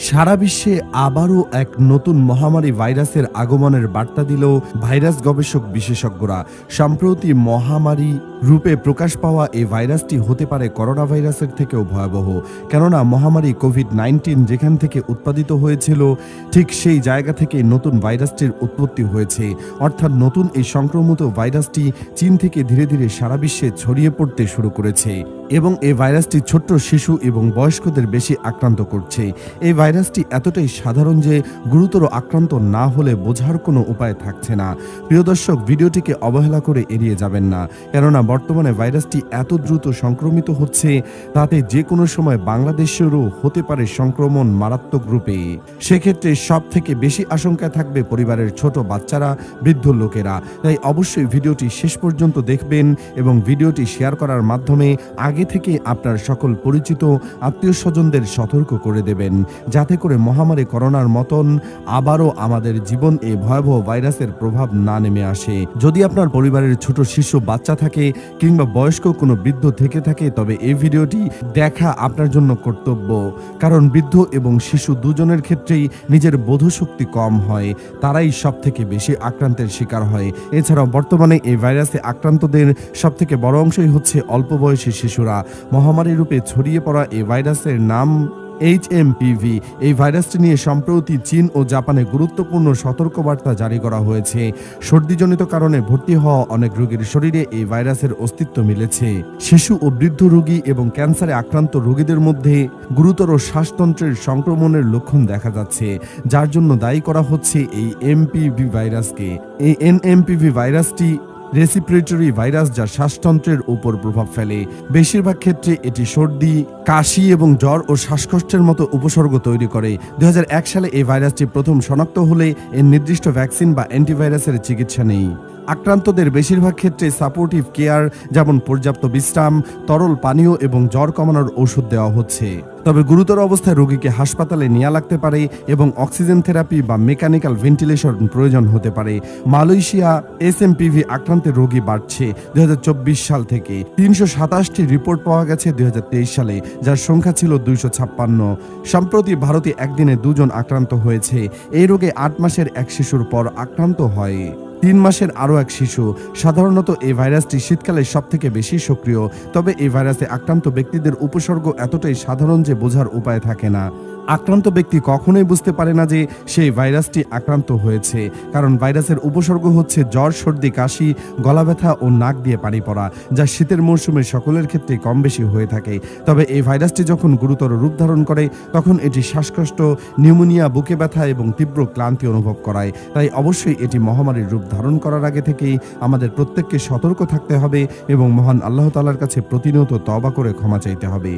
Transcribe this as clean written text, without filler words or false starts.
সারা বিশ্বে আবারও এক নতুন মহামারী ভাইরাসের আগমনের বার্তা দিল ভাইরাস গবেষক বিশেষজ্ঞরা। সম্প্রতি মহামারী রূপে প্রকাশ পাওয়া এই ভাইরাসটি হতে পারে করোনা ভাইরাসের থেকেও ভয়াবহ। কেননা মহামারী কোভিড-19 যেখান থেকে উৎপাদিত হয়েছিল, ঠিক সেই জায়গা থেকে নতুন ভাইরাসটির উৎপত্তি হয়েছে। অর্থাৎ নতুন এই সংক্রমিত ভাইরাসটি চীন থেকে ধীরে ধীরে সারা বিশ্বে ছড়িয়ে পড়তে শুরু করেছে এবং এই ভাইরাসটি ছোট্ট শিশু এবং বয়স্কদের বেশি আক্রান্ত করছে। এই ভাইরাসটি এতটাই সাধারণ যে গুরুতর আক্রান্ত না হলে বোঝার কোনো উপায় থাকছে না। প্রিয় দর্শক, ভিডিওটিকে অবহেলা করে এড়িয়ে যাবেন না, কেননা বর্তমানে ভাইরাসটি এত দ্রুত সংক্রমিত হচ্ছে, তাতে যে কোনো সময় বাংলাদেশেরও হতে পারে সংক্রমণ মারাত্মক রূপে। সেক্ষেত্রে সব থেকে বেশি আশঙ্কায় থাকবে পরিবারের ছোট বাচ্চারা, বৃদ্ধ লোকেরা। তাই অবশ্যই ভিডিওটি শেষ পর্যন্ত দেখবেন এবং ভিডিওটি শেয়ার করার মাধ্যমে আগে থেকে আপনার সকল পরিচিত আত্মীয় স্বজনদের সতর্ক করে দেবেন, যাতে করে মহামারী করোনার মতন আবারও আমাদের জীবন এই ভয়াবহ ভাইরাসের প্রভাব না নেমে আসে। যদি আপনার পরিবারের ছোট শিশু বাচ্চা থাকে কিংবা বয়স্ক কোনো বৃদ্ধ থেকে থাকে, তবে এই ভিডিওটি দেখা আপনার জন্য কর্তব্য। কারণ বৃদ্ধ এবং শিশু দুজনের ক্ষেত্রেই নিজের বোধশক্তি কম হয়, তারাই সব থেকে বেশি আক্রান্তের শিকার হয়। এছাড়াও বর্তমানে এই ভাইরাসে আক্রান্তদের সব থেকে বড় অংশই হচ্ছে অল্প বয়সী শিশুরা। মহামারী রূপে ছড়িয়ে পড়া এই ভাইরাসের নাম HMPV। এই ভাইরাসটি নিয়ে সম্প্রতি চীন ও জাপানে গুরুত্বপূর্ণ সতর্কবার্তা জারি করা হয়েছে। সর্দিজনিত কারণে ভর্তি হওয়া অনেক রোগীর শরীরে এই ভাইরাসের অস্তিত্ব মিলেছে। শিশু ও বৃদ্ধ রোগী এবং ক্যান্সারে আক্রান্ত রোগীদের মধ্যে গুরুতর শ্বাসতন্ত্রের সংক্রমণের লক্ষণ দেখা যাচ্ছে, যার জন্য দায়ী করা হচ্ছে এই এমপিভি ভাইরাসকে। এই NMPV ভাইরাসটি রেসপিরেটরি ভাইরাস, যা শ্বাসতন্ত্রের উপর প্রভাব ফেলে। বেশিরভাগ ক্ষেত্রে এটি সর্দি, কাশি এবং জ্বর ও শ্বাসকষ্টের মতো উপসর্গ তৈরি করে। 2001 সালে এই ভাইরাসটি প্রথম শনাক্ত হলে এর নির্দিষ্ট ভ্যাকসিন বা অ্যান্টিভাইরাসের চিকিৎসা নেই। আক্রান্তদের বেশিরভাগ ক্ষেত্রে সাপোর্টিভ কেয়ার, যেমন পর্যাপ্ত বিশ্রাম, তরল পানীয় এবং জ্বর কমানোর ওষুধ দেওয়া হচ্ছে। তবে গুরুতর অবস্থায় রোগীকে হাসপাতালে নেওয়া লাগতে পারে এবং অক্সিজেন থেরাপি বা মেকানিক্যাল ভেন্টিলেশন প্রয়োজন হতে পারে। মালয়েশিয়া SMPV আক্রান্তের রোগী বাড়ছে 2024 সাল থেকে। 327টি রিপোর্ট পাওয়া গেছে 2023 সালে, যার সংখ্যা ছিল 256। সম্প্রতি ভারতে একদিনে 2 জন আক্রান্ত হয়েছে। এই রোগে 8 মাসের এক শিশুর পর আক্রান্ত হয় 3 মাসের আরও এক শিশু। সাধারণত এই ভাইরাসটি শীতকালে সব থেকে বেশি সক্রিয়। তবে এই ভাইরাসে আক্রান্ত ব্যক্তিদের উপসর্গ এতটাই সাধারণ যে বোঝার উপায় থাকে না। আক্রান্ত ব্যক্তি কখনোই বুঝতে পারে না যে সেই ভাইরাসটি আক্রান্ত হয়েছে, কারণ ভাইরাসের উপসর্গ হচ্ছে জ্বর, সর্দি, কাশি, গলা ব্যথা ও নাক দিয়ে পানি পড়া, যা শীতের মৌসুমে সকলের ক্ষেত্রে কম বেশি হয়ে থাকে। তবে এই ভাইরাসটি যখন গুরুতর রূপ ধারণ করে, তখন এটি শ্বাসকষ্ট, নিউমোনিয়া, বুকে ব্যথা এবং তীব্র ক্লান্তি অনুভব করায়। তাই অবশ্যই এটি মহামারীর রূপ ধারণ করার আগে থেকেই আমাদের প্রত্যেককে সতর্ক থাকতে হবে এবং মহান আল্লাহ তাআলার কাছে প্রতিনিয়ত তওবা করে ক্ষমা চাইতে হবে।